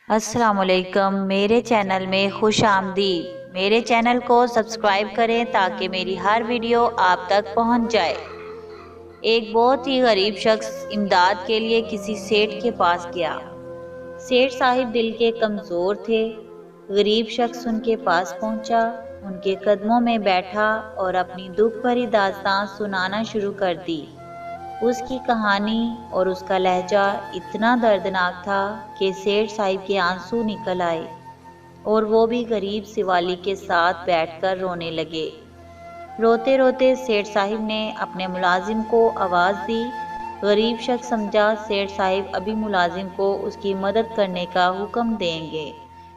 السلام علیکم، میرے چینل میں خوش آمدید۔ میرے چینل کو سبسکرائب کریں تاکہ میری ہر ویڈیو آپ تک پہنچ جائے۔ ایک بہت ہی غریب شخص امداد کے لیے کسی سیٹھ کے پاس گیا۔ سیٹھ صاحب دل کے کمزور تھے۔ غریب شخص ان کے پاس پہنچا، ان کے قدموں میں بیٹھا اور اپنی دکھ بھری داستان سنانا شروع کر دی۔ اس کی کہانی اور اس کا لہجہ اتنا دردناک تھا کہ سیٹھ صاحب کے آنسو نکل آئے اور وہ بھی غریب سوالی کے ساتھ بیٹھ کر رونے لگے۔ روتے روتے سیٹھ صاحب نے اپنے ملازم کو آواز دی۔ غریب شخص سمجھا سیٹھ صاحب ابھی ملازم کو اس کی مدد کرنے کا حکم دیں گے،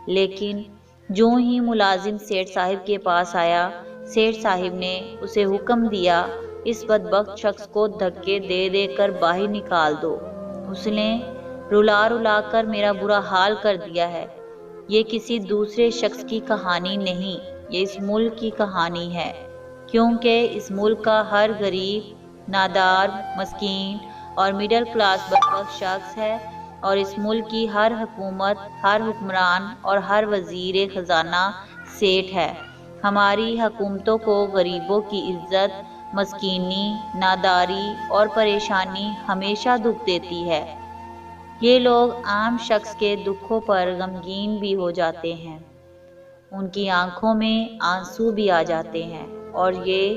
لیکن جو ہی ملازم سیٹھ صاحب کے پاس آیا، سیٹھ صاحب نے اسے حکم دیا، اس بدبخت شخص کو دھکے دے دے کر باہر نکال دو۔ اس نے رلا رلا کر میرا برا حال کر دیا ہے۔ یہ کسی دوسرے شخص کی کہانی نہیں، یہ اس ملک کی کہانی ہے، کیونکہ اس ملک کا ہر غریب، نادار، مسکین اور مڈل کلاس بدبخت شخص ہے، اور اس ملک کی ہر حکومت، ہر حکمران اور ہر وزیر خزانہ سیٹھ ہے۔ ہماری حکومتوں کو غریبوں کی عزت، مسکینی، ناداری اور پریشانی ہمیشہ دکھ دیتی ہے۔ یہ لوگ عام شخص کے دکھوں پر غمگین بھی ہو جاتے ہیں، ان کی آنکھوں میں آنسو بھی آ جاتے ہیں، اور یہ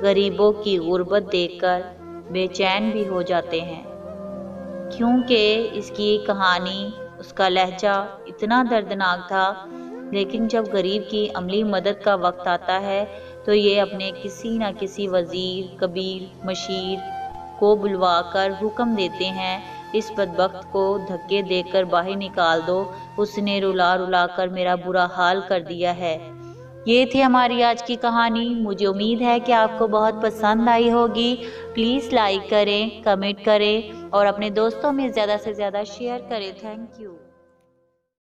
غریبوں کی غربت دیکھ کر بے چین بھی ہو جاتے ہیں، کیونکہ اس کی کہانی، اس کا لہجہ اتنا دردناک تھا۔ لیکن جب غریب کی عملی مدد کا وقت آتا ہے تو یہ اپنے کسی نہ کسی وزیر، کبیر، مشیر کو بلوا کر حکم دیتے ہیں، اس بدبخت کو دھکے دے کر باہر نکال دو، اس نے رلا رلا کر میرا برا حال کر دیا ہے۔ یہ تھی ہماری آج کی کہانی۔ مجھے امید ہے کہ آپ کو بہت پسند آئی ہوگی۔ پلیز لائک کریں، کمنٹ کریں اور اپنے دوستوں میں زیادہ سے زیادہ شیئر کریں۔ Thank you.